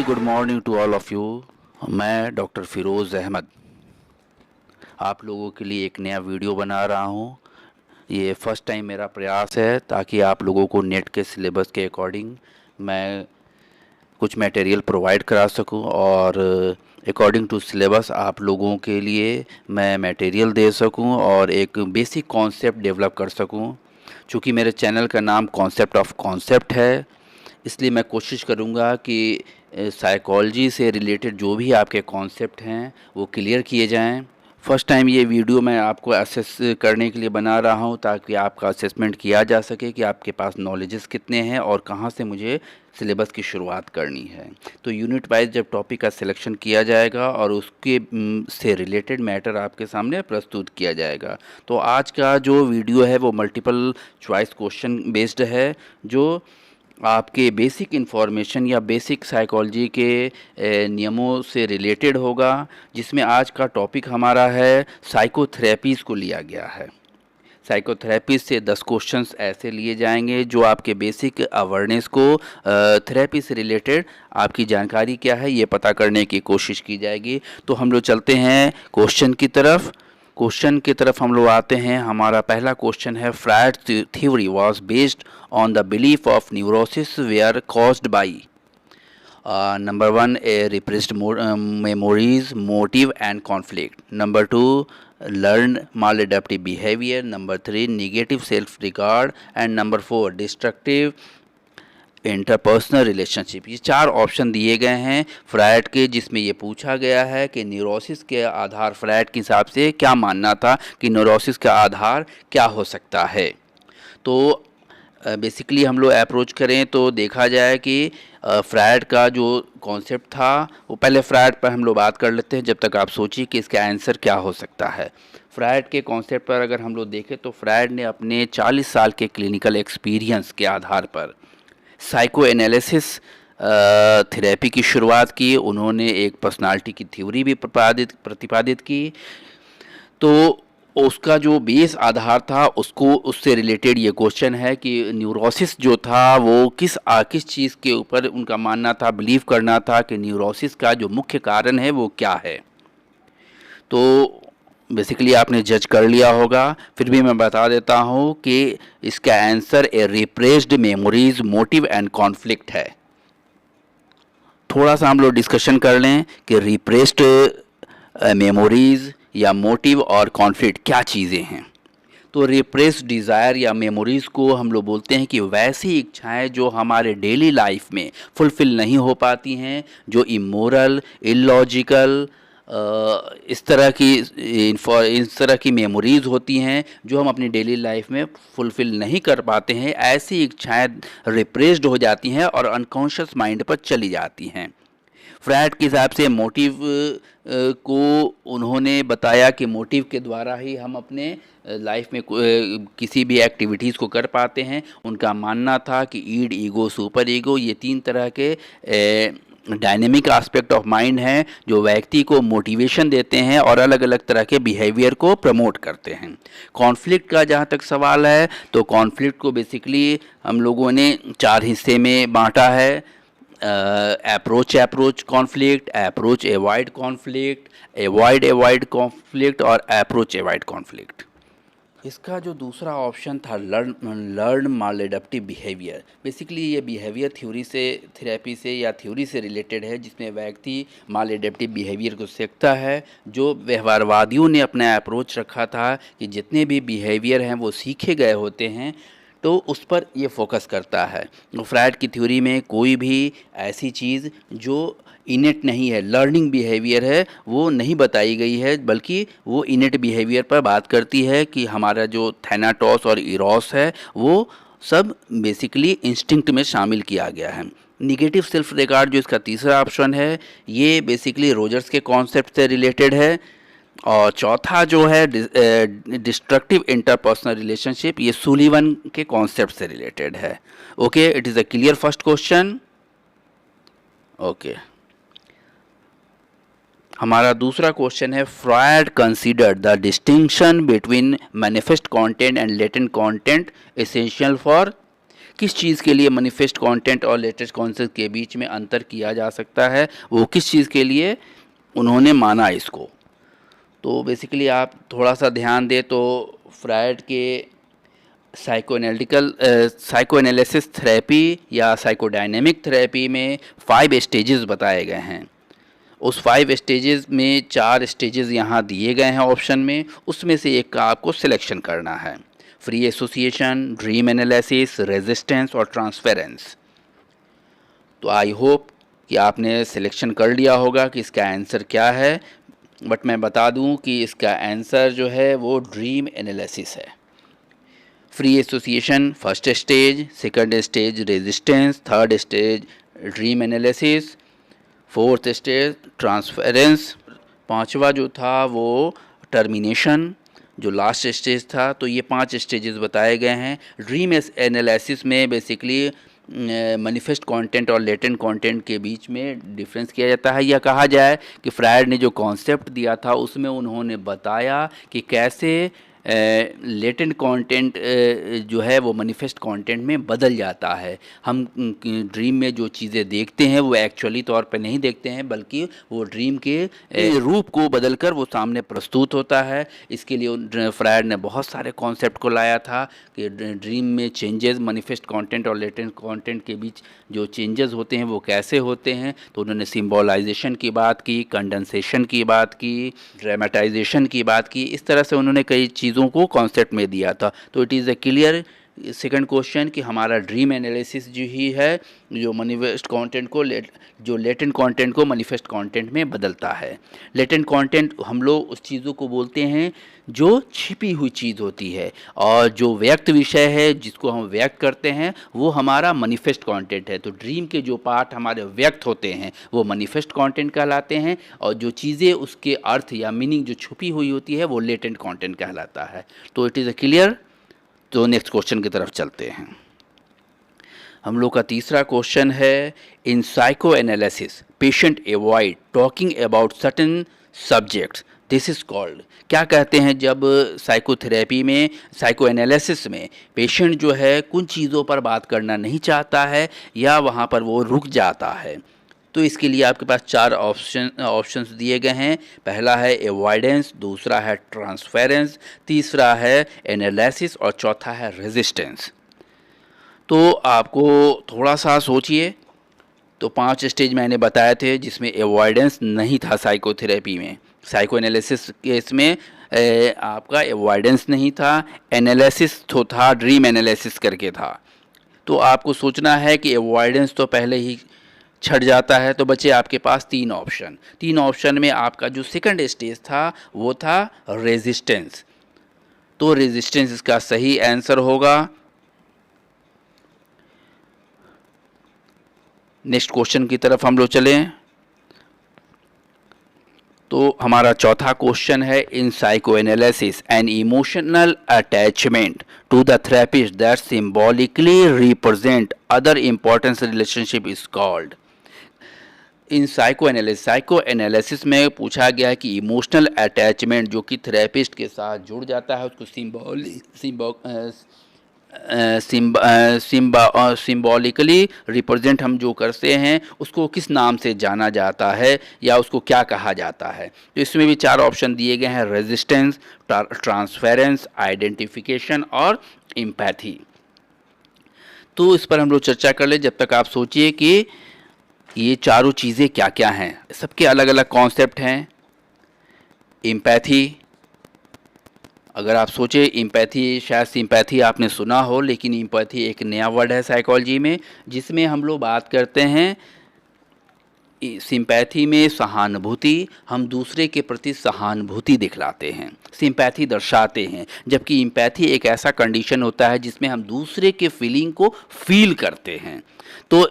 Good morning to all of you. मैं doctor Firoz Ahmed आप लोगों के लिए एक नया वीडियो बना रहा हूँ। ये फर्स्ट टाइम मेरा प्रयास है ताकि आप लोगों को नेट के सिलेबस के अकॉर्डिंग मैं कुछ मटेरियल प्रोवाइड करा सकूं और अकॉर्डिंग टू सिलेबस आप लोगों के लिए मैं मटेरियल दे सकूं और एक बेसिक कॉन्सेप्ट डेवलप कर सकूं। चूँकि मेरे चैनल का नाम कॉन्सेप्ट ऑफ कॉन्सेप्ट है, इसलिए मैं कोशिश करूंगा कि साइकोलॉजी से रिलेटेड जो भी आपके कॉन्सेप्ट हैं वो क्लियर किए जाएं। फ़र्स्ट टाइम ये वीडियो मैं आपको असेस करने के लिए बना रहा हूँ ताकि आपका असेसमेंट किया जा सके कि आपके पास नॉलेजेस कितने हैं और कहाँ से मुझे सिलेबस की शुरुआत करनी है। तो यूनिट वाइज जब टॉपिक का सिलेक्शन किया जाएगा और उसके से रिलेटेड मैटर आपके सामने प्रस्तुत किया जाएगा। तो आज का जो वीडियो है वो मल्टीपल चॉइस क्वेश्चन बेस्ड है, जो आपके बेसिक इन्फॉर्मेशन या बेसिक साइकोलॉजी के नियमों से रिलेटेड होगा, जिसमें आज का टॉपिक हमारा है साइकोथेरेपीज़ को लिया गया है। साइकोथेरेपी से 10 क्वेश्चंस ऐसे लिए जाएंगे जो आपके बेसिक अवेयरनेस को थेरेपी से रिलेटेड आपकी जानकारी क्या है ये पता करने की कोशिश की जाएगी। तो हम लोग चलते हैं क्वेश्चन की तरफ हम लोग आते हैं। हमारा पहला क्वेश्चन है, Freud theory was based on the belief of neurosis were caused by number 1 repressed memories, motive and conflict. Number 2 learned maladaptive behavior. Number 3 negative self-regard. And number 4 destructive interpersonal relationship. ये 4 option दिए गए हैं Freud के, जिसमें ये पूछा गया है कि न्यूरोसिस के आधार फ्रायड के हिसाब से क्या मानना था कि न्यूरोसिस का आधार क्या हो सकता है। तो बेसिकली हम लोग अप्रोच करें तो देखा जाए कि फ्रायड का जो कॉन्सेप्ट था वो पहले फ्रायड पर हम लोग बात कर लेते हैं, जब तक आप सोचिए कि इसका आंसर क्या हो सकता है। फ्रायड के कॉन्सेप्ट पर अगर हम लोग देखें तो फ्रायड ने अपने 40 साल के क्लिनिकल एक्सपीरियंस के आधार पर साइको एनालिसिस थेरेपी की शुरुआत की। उन्होंने एक पर्सनालिटी की थ्योरी भी प्रतिपादित की। तो उसका जो बेस आधार था उससे रिलेटेड ये क्वेश्चन है कि न्यूरोसिस जो था वो किस चीज़ के ऊपर उनका मानना था, बिलीव करना था कि न्यूरोसिस का जो मुख्य कारण है वो क्या है। तो बेसिकली आपने जज कर लिया होगा, फिर भी मैं बता देता हूँ कि इसका answer A repressed memories, motive and conflict है। थोड़ा सा हम लोग डिस्कशन कर लें कि रिप्रेस्ड मेमोरीज या मोटिव और कॉन्फ्लिक्ट क्या चीज़ें हैं। तो रिप्रेस्ड डिज़ायर या मेमोरीज़ को हम लोग बोलते हैं कि वैसी इच्छाएं जो हमारे डेली लाइफ में फुलफ़िल नहीं हो पाती हैं, जो इमोरल, इलॉजिकल इस तरह की मेमोरीज़ होती हैं जो हम अपनी डेली लाइफ में फुलफ़िल नहीं कर पाते हैं। ऐसी इच्छाएं रिप्रेस्ड हो जाती हैं और अनकॉन्शियस माइंड पर चली जाती हैं। फ्रायड के हिसाब से मोटिव को उन्होंने बताया कि मोटिव के द्वारा ही हम अपने लाइफ में किसी भी एक्टिविटीज़ को कर पाते हैं। उनका मानना था कि ईड, ईगो, सुपर ईगो, ये 3 तरह के डायनेमिक एस्पेक्ट ऑफ माइंड हैं जो व्यक्ति को मोटिवेशन देते हैं और अलग अलग तरह के बिहेवियर को प्रमोट करते हैं। कॉन्फ्लिक्ट का जहाँ तक सवाल है तो कॉन्फ्लिक्ट को बेसिकली हम लोगों ने 4 हिस्से में बांटा है। Approach conflict, approach avoid conflict, avoid conflict और अप्रोच एवॉइड कॉन्फ्लिक्ट। इसका जो दूसरा ऑप्शन था लर्न मालेडप्टिव बिहेवियर, बेसिकली ये बिहेवियर थेरेपी से या थ्योरी से रिलेटेड है, जिसमें व्यक्ति मालेडप्टिव बिहेवियर को सीखता है। जो व्यवहारवादियों ने अपना अप्रोच रखा था कि जितने भी बिहेवियर हैं वो सीखे गए होते हैं, तो उस पर ये फोकस करता है। फ्रायड की थ्योरी में कोई भी ऐसी चीज़ जो इनेट नहीं है, लर्निंग बिहेवियर है, वो नहीं बताई गई है, बल्कि वो इनेट बिहेवियर पर बात करती है कि हमारा जो थैनाटोस और इरोस है वो सब बेसिकली इंस्टिंक्ट में शामिल किया गया है। निगेटिव सेल्फ रिगार्ड जो इसका तीसरा ऑप्शन है, ये बेसिकली रोजर्स के कॉन्सेप्ट से रिलेटेड है। और चौथा जो है डिस्ट्रक्टिव इंटरपर्सनल रिलेशनशिप, ये सुलिवन के कॉन्सेप्ट से रिलेटेड है। Okay, it is a clear first question. Okay, हमारा दूसरा क्वेश्चन है, Freud considered the distinction between manifest content and latent content essential for किस चीज़ के लिए मैनिफेस्ट कंटेंट और लेटेस्ट कॉन्सेप्ट के बीच में अंतर किया जा सकता है, वो किस चीज़ के लिए उन्होंने माना इसको। तो बेसिकली आप थोड़ा सा ध्यान दें तो फ्रायड के साइकोएनालिसिस थेरेपी या साइकोडायनेमिक थेरेपी में 5 स्टेजेस बताए गए हैं। उस 5 स्टेजेस में 4 स्टेजेस यहाँ दिए गए हैं ऑप्शन में, उसमें से एक का आपको सिलेक्शन करना है। Free association, dream analysis, resistance और ट्रांसफेरेंस। तो आई होप कि आपने सिलेक्शन कर लिया होगा कि इसका आंसर क्या है, बट मैं बता दूं कि इसका आंसर जो है वो ड्रीम एनालिसिस है। Free association first stage, second stage resistance, third stage dream analysis, fourth stage transference, पांचवा जो था वो टर्मिनेशन, जो लास्ट स्टेज था। तो ये 5 स्टेजेस बताए गए हैं। ड्रीम एनालिसिस में बेसिकली मैनिफेस्ट कंटेंट और लेटेंट कंटेंट के बीच में डिफरेंस किया जाता है, या कहा जाए कि फ्रायड ने जो कॉन्सेप्ट दिया था उसमें उन्होंने बताया कि कैसे लेटेंट कंटेंट जो है वो मैनिफेस्ट कंटेंट में बदल जाता है। हम ड्रीम में जो चीज़ें देखते हैं वो एक्चुअली तौर पे नहीं देखते हैं, बल्कि वो ड्रीम के रूप को बदलकर वो सामने प्रस्तुत होता है। इसके लिए फ्रायड ने बहुत सारे कॉन्सेप्ट को लाया था कि ड्रीम में चेंजेस मैनिफेस्ट कंटेंट और लेटेंट कंटेंट के बीच जो चेंजेस होते हैं वो कैसे होते हैं। तो उन्होंने सिम्बोलाइजेशन की बात की, कंडेंसेशन की बात की, ड्रामेटाइजेशन की बात की। इस तरह से उन्होंने कई चीज़ों को कॉन्सेप्ट में दिया था। तो it is a clear second question कि हमारा ड्रीम एनालिसिस जो ही है जो मैनिफेस्ट कंटेंट को जो लेटेंट कंटेंट को मैनिफेस्ट कंटेंट में बदलता है। लेटेंट कंटेंट हम लोग उस चीज़ों को बोलते हैं जो छिपी हुई चीज़ होती है, और जो व्यक्त विषय है जिसको हम व्यक्त करते हैं वो हमारा मैनिफेस्ट कंटेंट है। तो ड्रीम के जो पार्ट हमारे व्यक्त होते हैं वो मैनिफेस्ट कंटेंट कहलाते हैं, और जो चीज़ें उसके अर्थ या मीनिंग जो छुपी हुई होती है वो लेटेंट कंटेंट कहलाता है। तो इट इज़ ए क्लियर। तो नेक्स्ट क्वेश्चन की तरफ चलते हैं। हम लोग का तीसरा क्वेश्चन है, in psychoanalysis patient avoid talking about certain subjects, this is called. क्या कहते हैं जब साइकोथेरेपी में, साइको एनालिसिस में पेशेंट जो है कुछ चीज़ों पर बात करना नहीं चाहता है या वहाँ पर वो रुक जाता है। तो इसके लिए आपके पास 4 ऑप्शंस दिए गए हैं। पहला है अवॉइडेंस, दूसरा है ट्रांसफेरेंस, तीसरा है एनालिसिस और चौथा है रेजिस्टेंस। तो आपको थोड़ा सा सोचिए। तो 5 स्टेज मैंने बताए थे जिसमें अवॉइडेंस नहीं था साइकोथेरेपी में। साइको एनालिसिस केस में आपका अवॉइडेंस नहीं था, एनालिसिस तो था, ड्रीम एनालिसिस करके था। तो आपको सोचना है कि अवॉइडेंस तो पहले ही छट जाता है। तो बचे आपके पास 3 ऑप्शन। 3 ऑप्शन में आपका जो सेकंड स्टेज था वो था रेजिस्टेंस। तो रेजिस्टेंस इसका सही आंसर होगा। नेक्स्ट क्वेश्चन की तरफ हम लोग चलें। तो हमारा चौथा क्वेश्चन है, in psychoanalysis an emotional attachment to the therapist that symbolically represent other importance relationship is called. In psychoanalysis में पूछा गया है कि इमोशनल अटैचमेंट जो कि थेरेपिस्ट के साथ जुड़ जाता है उसको सिंबॉलिकली रिप्रेजेंट हम जो करते हैं उसको किस नाम से जाना जाता है या उसको क्या कहा जाता है। तो इसमें भी 4 ऑप्शन दिए गए हैं, रेजिस्टेंस, ट्रांसफेरेंस, आइडेंटिफिकेशन और एम्पैथी। तो इस पर हम लोग चर्चा कर ले। जब तक आप सोचिए कि ये चारों चीज़ें क्या क्या हैं। सबके अलग अलग कॉन्सेप्ट हैं। एम्पैथी, अगर आप सोचे एम्पैथी, शायद सिंपैथी आपने सुना हो, लेकिन एम्पैथी एक नया वर्ड है साइकोलॉजी में जिसमें हम लोग बात करते हैं। सिंपैथी में सहानुभूति, हम दूसरे के प्रति सहानुभूति दिखलाते हैं, सिंपैथी दर्शाते हैं। जबकि एम्पैथी एक ऐसा कंडीशन होता है जिसमें हम दूसरे के फीलिंग को फील करते हैं। तो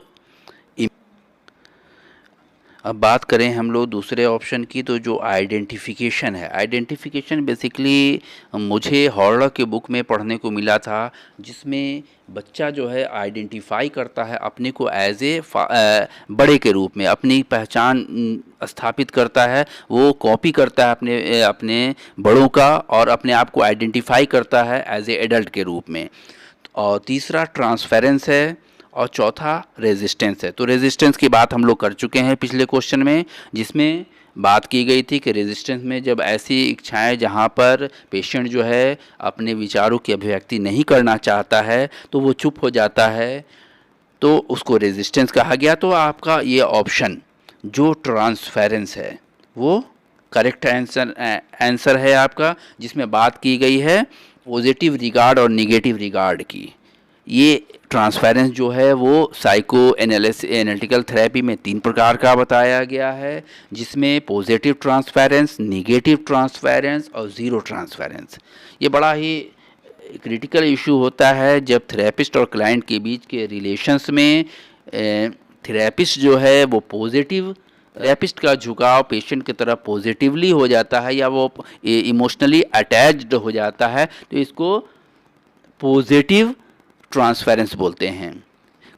अब बात करें हम लोग दूसरे ऑप्शन की, तो जो आइडेंटिफिकेशन है, आइडेंटिफिकेशन बेसिकली मुझे हॉरर के बुक में पढ़ने को मिला था जिसमें बच्चा जो है आइडेंटिफाई करता है अपने को एज ए बड़े के रूप में, अपनी पहचान स्थापित करता है, वो कॉपी करता है अपने बड़ों का और अपने आप को आइडेंटिफाई करता है एज ए एडल्ट के रूप में। और तीसरा ट्रांसफेरेंस है और चौथा रेजिस्टेंस है। तो रेजिस्टेंस की बात हम लोग कर चुके हैं पिछले क्वेश्चन में, जिसमें बात की गई थी कि रेजिस्टेंस में जब ऐसी इच्छाएं जहां पर पेशेंट जो है अपने विचारों की अभिव्यक्ति नहीं करना चाहता है तो वो चुप हो जाता है, तो उसको रेजिस्टेंस कहा गया। तो आपका ये ऑप्शन जो ट्रांसफेरेंस है वो करेक्ट आंसर है आपका, जिसमें बात की गई है पॉजिटिव रिगार्ड और निगेटिव रिगार्ड की। ये ट्रांसफेरेंस जो है वो साइको एनालिटिकल थेरेपी में 3 प्रकार का बताया गया है, जिसमें पॉजिटिव ट्रांसफेरेंस, निगेटिव ट्रांसफेरेंस और ज़ीरो ट्रांसफेरेंस। ये बड़ा ही क्रिटिकल इशू होता है जब थेरेपिस्ट और क्लाइंट के बीच के रिलेशंस में थेरेपिस्ट जो है वो पॉजिटिव, थेरेपिस्ट का झुकाव पेशेंट की तरफ पॉजिटिवली हो जाता है या वो इमोशनली अटैच्ड हो जाता है, तो इसको पॉजिटिव ट्रांसफेरेंस बोलते हैं।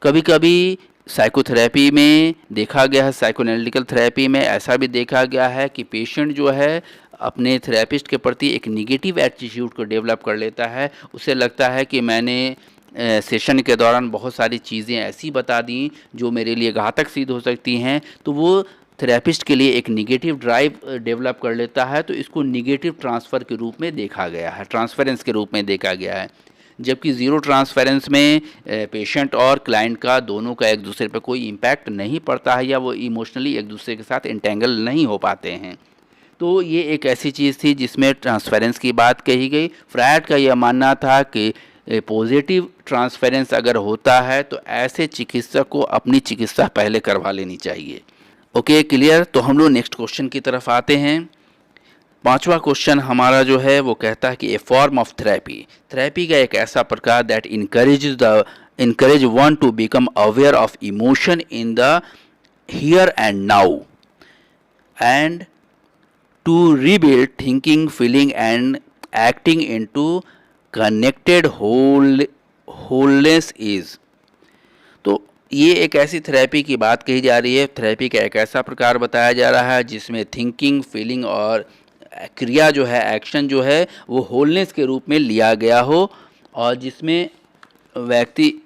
कभी कभी साइकोथेरेपी में देखा गया है, साइकोएनालिटिकल थेरेपी में ऐसा भी देखा गया है कि पेशेंट जो है अपने थेरेपिस्ट के प्रति एक निगेटिव एटीट्यूड को डेवलप कर लेता है। उसे लगता है कि मैंने सेशन के दौरान बहुत सारी चीज़ें ऐसी बता दी जो मेरे लिए घातक सिद्ध हो सकती हैं, तो वो थेरेपिस्ट के लिए एक निगेटिव ड्राइव डेवलप कर लेता है। तो इसको निगेटिव ट्रांसफ़र के रूप में देखा गया है, ट्रांसफेरेंस के रूप में देखा गया है। जबकि ज़ीरो ट्रांसफेरेंस में पेशेंट और क्लाइंट का दोनों का एक दूसरे पर कोई इम्पैक्ट नहीं पड़ता है या वो इमोशनली एक दूसरे के साथ इंटेंगल नहीं हो पाते हैं। तो ये एक ऐसी चीज़ थी जिसमें ट्रांसफेरेंस की बात कही गई। फ्रायड का यह मानना था कि पॉजिटिव ट्रांसफेरेंस अगर होता है तो ऐसे चिकित्सक को अपनी चिकित्सा पहले करवा लेनी चाहिए। Okay, clear. तो हम लोग नेक्स्ट क्वेश्चन की तरफ आते हैं। 5वां क्वेश्चन हमारा जो है वो कहता है कि a form of therapy, therapy का एक ऐसा प्रकार that encourage one to become aware of emotion in the here and now and to rebuild thinking, feeling and acting into connected wholeness is. तो ये एक ऐसी थेरेपी की बात कही जा रही है, थेरेपी का एक ऐसा प्रकार बताया जा रहा है जिसमें थिंकिंग, फीलिंग और क्रिया जो है, एक्शन जो है वो होलनेस के रूप में लिया गया हो और जिसमें व्यक्ति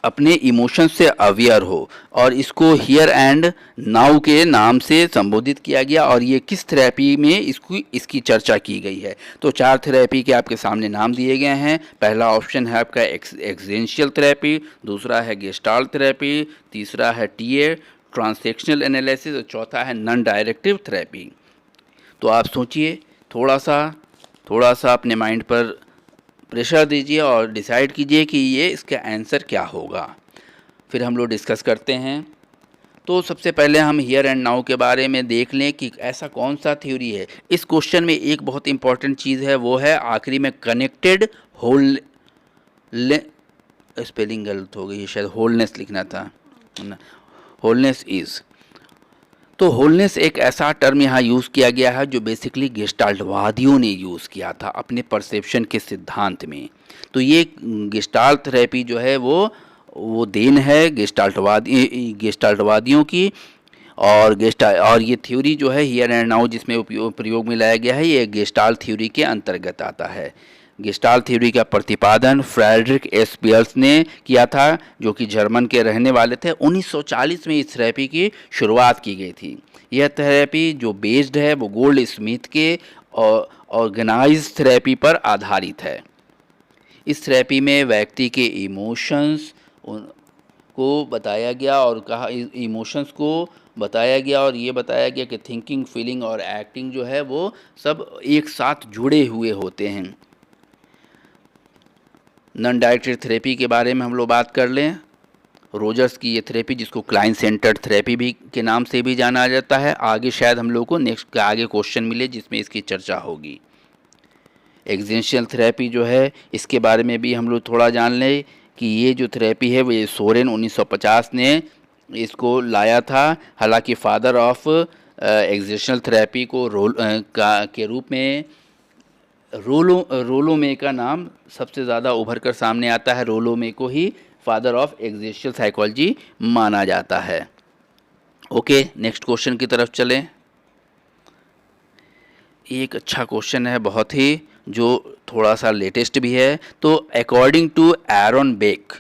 अपने इमोशंस से अवेयर हो, और इसको हियर एंड नाउ के नाम से संबोधित किया गया। और ये किस थेरेपी में इसकी चर्चा की गई है। तो 4 थेरेपी के आपके सामने नाम दिए गए हैं। पहला ऑप्शन है आपका एक्जिस्टेंशियल थेरेपी, दूसरा है गेस्टाल्ट थेरेपी, तीसरा है टीए ट्रांसैक्शनल एनालिसिस और चौथा है नॉन डायरेक्टिव थेरेपी। तो आप सोचिए, थोड़ा सा अपने माइंड पर प्रेशर दीजिए और डिसाइड कीजिए कि ये इसका आंसर क्या होगा। फिर हम लोग डिस्कस करते हैं। तो सबसे पहले हम हियर एंड नाउ के बारे में देख लें कि ऐसा कौन सा थ्योरी है। इस क्वेश्चन में एक बहुत इंपॉर्टेंट चीज़ है, वो है आखिरी में कनेक्टेड होल, स्पेलिंग गलत हो गई, शायद होलनेस लिखना था, होलनेस इज़। तो होलनेस एक ऐसा टर्म यहाँ यूज़ किया गया है जो बेसिकली गेस्टाल्टवादियों ने यूज़ किया था अपने परसेप्शन के सिद्धांत में। तो ये गेस्टाल्ट थेरेपी जो है वो देन है गेस्टाल्टवादियों की। और ये थ्योरी जो है हियर एंड नाउ जिसमें प्रयोग में लाया गया है, ये गेस्टाल्ट थ्योरी के अंतर्गत आता है। गेस्टाल्ट थ्योरी का प्रतिपादन फ्रेडरिक एस पियर्स ने किया था, जो कि जर्मन के रहने वाले थे। 1940 में इस थेरेपी की शुरुआत की गई थी। यह थेरेपी जो बेस्ड है वो गोल्ड स्मिथ के ऑर्गेनाइज थेरेपी पर आधारित है। इस थेरेपी में व्यक्ति के इमोशंस को बताया गया और कहा इमोशंस को बताया गया और ये बताया गया कि थिंकिंग, फीलिंग और एक्टिंग जो है वो सब एक साथ जुड़े हुए होते हैं। नॉन डायरेक्टेड थेरेपी के बारे में हम लोग बात कर लें। रोजर्स की ये थेरेपी, जिसको क्लाइंट सेंटर्ड थेरेपी भी के नाम से भी जाना जाता है, आगे शायद हम लोग को नेक्स्ट आगे क्वेश्चन मिले जिसमें इसकी चर्चा होगी। एक्जिस्टेंशियल थेरेपी जो है, इसके बारे में भी हम लोग थोड़ा जान लें कि ये जो थेरेपी है वो सोरेन 1950 ने इसको लाया था। हालांकि फादर ऑफ एक्जिस्टेंशियल थेरेपी को के रूप में रोलोमे का नाम सबसे ज़्यादा उभर कर सामने आता है। रोलोमे को ही फादर ऑफ एक्जिस्टेंशियल साइकोलॉजी माना जाता है। ओके, नेक्स्ट क्वेश्चन की तरफ चलें। एक अच्छा क्वेश्चन है बहुत ही, जो थोड़ा सा लेटेस्ट भी है। तो according to Aaron Beck,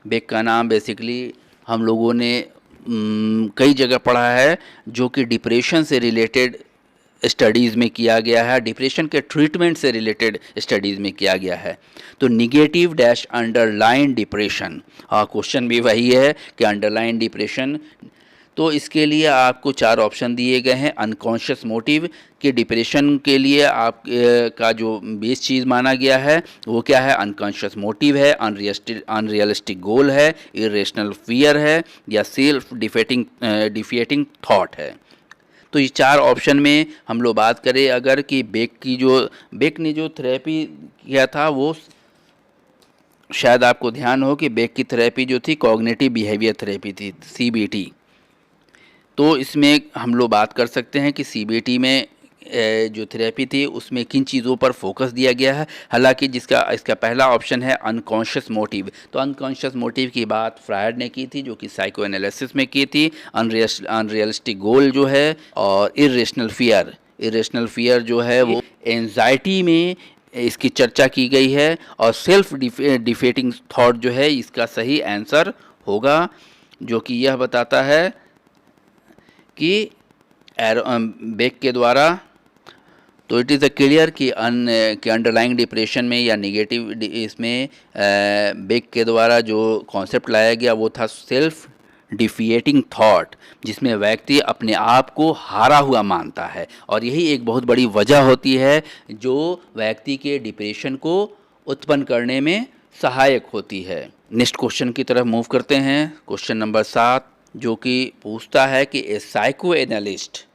Beck का नाम बेसिकली हम लोगों ने कई जगह पढ़ा है, जो कि डिप्रेशन से रिलेटेड स्टडीज़ में किया गया है, डिप्रेशन के ट्रीटमेंट से रिलेटेड स्टडीज़ में किया गया है। तो निगेटिव डैश अंडरलाइन डिप्रेशन, हाँ क्वेश्चन भी वही है कि अंडरलाइन डिप्रेशन। तो इसके लिए आपको 4 ऑप्शन दिए गए हैं। अनकॉन्शियस मोटिव कि डिप्रेशन के लिए आप का जो बेस चीज़ माना गया है वो क्या है, अनकॉन्शियस मोटिव है, अनरियलिस्टिक गोल है, इरेशनल फियर है, या सेल्फ डिफेटिंग थॉट है। तो ये 4 ऑप्शन में हम लोग बात करें अगर कि बेक ने जो थेरेपी किया था, वो शायद आपको ध्यान हो कि बेक की थेरेपी जो थी कॉग्निटिव बिहेवियर थेरेपी थी, सीबीटी। तो इसमें हम लोग बात कर सकते हैं कि सीबीटी में जो थेरेपी थी उसमें किन चीज़ों पर फोकस दिया गया है। हालांकि इसका पहला ऑप्शन है अनकॉन्शियस मोटिव। तो अनकॉन्शियस मोटिव की बात फ्रायड ने की थी, जो कि साइको एनालिसिस में की थी। अनरियलिस्टिक गोल जो है, और इरेशनल फियर जो है वो एंजाइटी में इसकी चर्चा की गई है। और सेल्फ डिफेटिंग थॉट जो है इसका सही आंसर होगा, जो कि यह बताता है कि बेक के द्वारा। तो इट इज़ अ क्लियर कि अंडरलाइंग डिप्रेशन में या निगेटिव इसमें बेक के द्वारा जो कॉन्सेप्ट लाया गया वो था सेल्फ डिफिएटिंग थॉट, जिसमें व्यक्ति अपने आप को हारा हुआ मानता है, और यही एक बहुत बड़ी वजह होती है जो व्यक्ति के डिप्रेशन को उत्पन्न करने में सहायक होती है। नेक्स्ट क्वेश्चन की तरफ मूव करते हैं। क्वेश्चन नंबर 7 जो कि पूछता है कि a psychoanalyst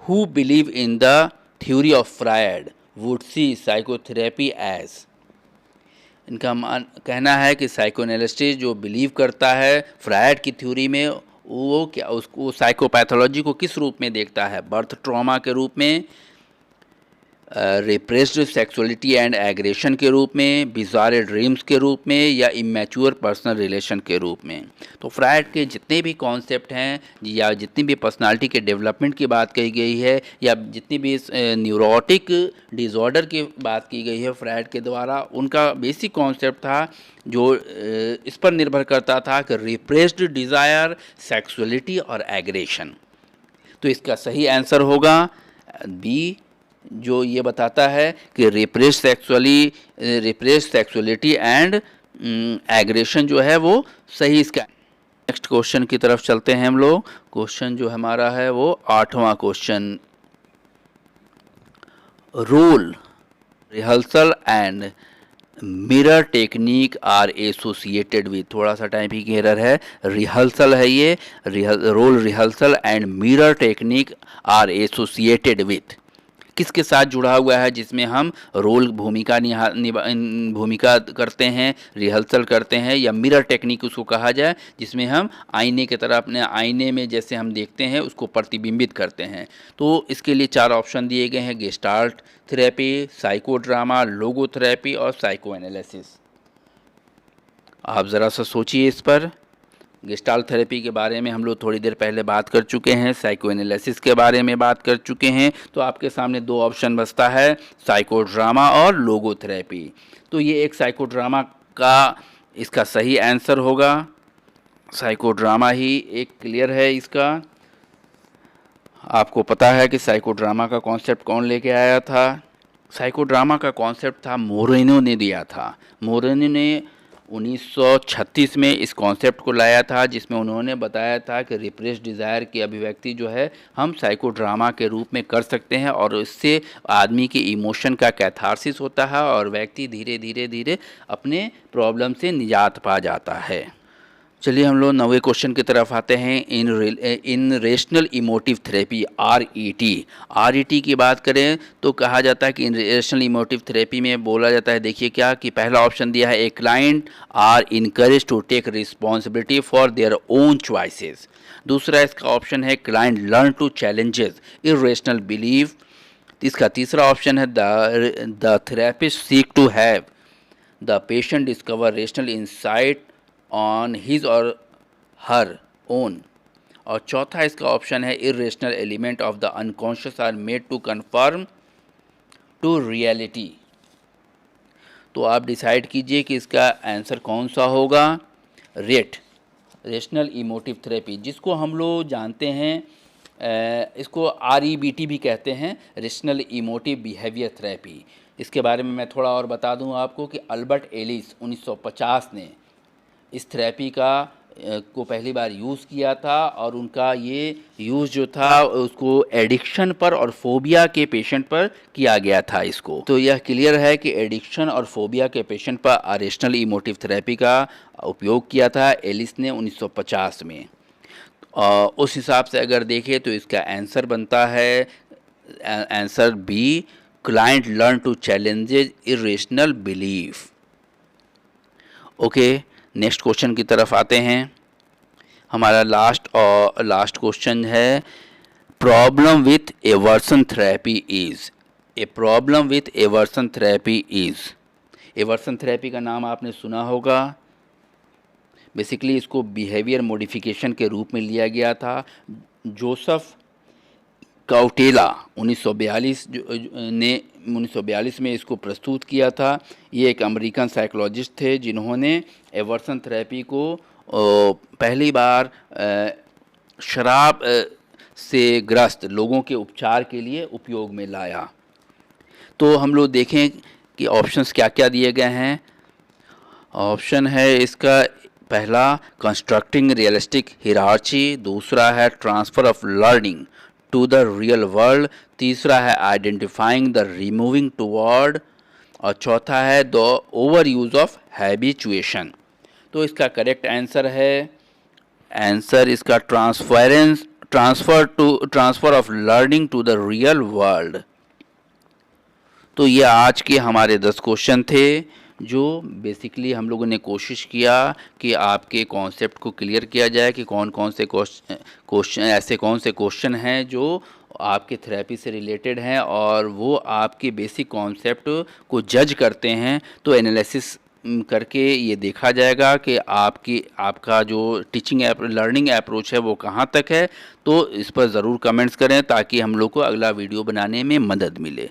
who believe in the theory of Freud would see psychotherapy as। इनका कहना है कि साइकोएनालिस्ट जो बिलीव करता है फ्रायड की थ्योरी में, वो क्या उसको साइकोपैथोलॉजी को किस रूप में देखता है, बर्थ ट्रॉमा के रूप में, रिप्रेस्ड सेक्सुअलिटी एंड एग्रेशन के रूप में, बिजार ड्रीम्स के रूप में, या इमेच्योर पर्सनल रिलेशन के रूप में। तो फ्रायड के जितने भी कॉन्सेप्ट हैं या जितनी भी पर्सनालिटी के डेवलपमेंट की बात कही गई है, या जितनी भी न्यूरोटिक डिसऑर्डर की बात की गई है फ्रायड के द्वारा, उनका बेसिक कॉन्सेप्ट था जो इस पर निर्भर करता था कि रिप्रेस्ड डिज़ायर, सेक्सुअलिटी और एग्रेशन। तो इसका सही आंसर होगा बी, जो ये बताता है कि रिप्रेस्ड सेक्सुअलिटी एंड एग्रेशन जो है वो सही इसका। नेक्स्ट क्वेश्चन की तरफ चलते हैं हम लोग। क्वेश्चन जो हमारा है वो 8वां question, role rehearsal and mirror technique are associated with, थोड़ा सा टाइपिंग एरर है, रिहर्सल है ये, role rehearsal and mirror technique are associated with, किसके साथ जुड़ा हुआ है, जिसमें हम रोल भूमिका करते हैं, रिहर्सल करते हैं, या मिरर टेक्निक उसको कहा जाए, जिसमें हम आईने की तरह अपने आईने में जैसे हम देखते हैं उसको प्रतिबिंबित करते हैं। तो इसके लिए 4 ऑप्शन दिए गए हैं, gestalt therapy, psycho drama, logotherapy और साइको एनालिसिस। आप ज़रा सा सोचिए इस पर। गेस्टाल्ट थेरेपी के बारे में हम लोग थोड़ी देर पहले बात कर चुके हैं, साइको एनालिसिस के बारे में बात कर चुके हैं। तो आपके सामने 2 ऑप्शन बचता है, साइको ड्रामा और लोगोथेरेपी। तो ये एक साइको ड्रामा का इसका सही आंसर होगा, साइको ड्रामा ही एक क्लियर है इसका। आपको पता है कि साइको ड्रामा का कॉन्सेप्ट कौन लेके आया था? साइको ड्रामा का कॉन्सेप्ट था मोरेनो ने दिया था। मोरेनो ने 1936 में इस कॉन्सेप्ट को लाया था, जिसमें उन्होंने बताया था कि रिप्रेस्ड डिज़ायर की अभिव्यक्ति जो है हम साइको ड्रामा के रूप में कर सकते हैं, और इससे आदमी के इमोशन का कैथारसिस होता है और व्यक्ति धीरे धीरे अपने प्रॉब्लम से निजात पा जाता है। चलिए हम लोग 9वें क्वेश्चन की तरफ आते हैं। इन रेशनल इमोटिव थेरेपी RET की बात करें तो कहा जाता है कि इन रेशनल इमोटिव थेरेपी में बोला जाता है, देखिए क्या कि पहला ऑप्शन दिया है, a client are encourage to take responsibility for their own choices. दूसरा इसका ऑप्शन है, client learn to challenges irrational belief. इसका तीसरा ऑप्शन है, the therapist seek to have the patient discover rational insight on his or her own. और चौथा इसका option है, irrational element of the unconscious are made to confirm to reality. तो आप decide कीजिए कि इसका आंसर कौन सा होगा। रेट, रेशनल इमोटिव थेरेपी, जिसको हम लोग जानते हैं, इसको REBT भी कहते हैं, रेशनल इमोटिव बिहेवियर थेरेपी। इसके बारे में मैं थोड़ा और बता दूं आपको कि अल्बर्ट एलिस 1950 ने इस थेरेपी को पहली बार यूज़ किया था, और उनका ये यूज़ जो था उसको एडिक्शन पर और फोबिया के पेशेंट पर किया गया था इसको। तो यह क्लियर है कि एडिक्शन और फोबिया के पेशेंट पर रेशनल इमोटिव थेरेपी का उपयोग किया था एलिस ने 1950 में। उस हिसाब से अगर देखें तो इसका आंसर बनता है answer b, client learn to challenges irrational belief. Okay, next question की तरफ आते हैं। हमारा लास्ट क्वेश्चन है, problem with aversion therapy is. A problem with aversion therapy is. Aversion therapy का नाम आपने सुना होगा। बेसिकली इसको बिहेवियर मॉडिफिकेशन के रूप में लिया गया था। जोसेफ काउटेला 1942 में इसको प्रस्तुत किया था। ये एक अमेरिकन साइकोलॉजिस्ट थे जिन्होंने एवर्सन थेरेपी को पहली बार शराब से ग्रस्त लोगों के उपचार के लिए उपयोग में लाया। तो हम लोग देखें कि ऑप्शंस क्या क्या दिए गए हैं। ऑप्शन है इसका पहला, कंस्ट्रक्टिंग रियलिस्टिक हिरार्ची। दूसरा है transfer of learning to the real world. तीसरा है आइडेंटिफाइंग द रिमूविंग टुवर्ड। और चौथा है the over use of habituation. तो इसका करेक्ट आंसर है, आंसर इसका transfer of learning to the real world. तो ये आज के हमारे 10 क्वेश्चन थे, जो बेसिकली हम लोगों ने कोशिश किया कि आपके कॉन्सेप्ट को क्लियर किया जाए कि कौन से क्वेश्चन हैं जो आपके थेरेपी से रिलेटेड हैं और वो आपके बेसिक कॉन्सेप्ट को जज करते हैं। तो एनालिसिस करके ये देखा जाएगा कि आपका जो लर्निंग अप्रोच है वो कहाँ तक है। तो इस पर ज़रूर कमेंट्स करें ताकि हम लोग को अगला वीडियो बनाने में मदद मिले।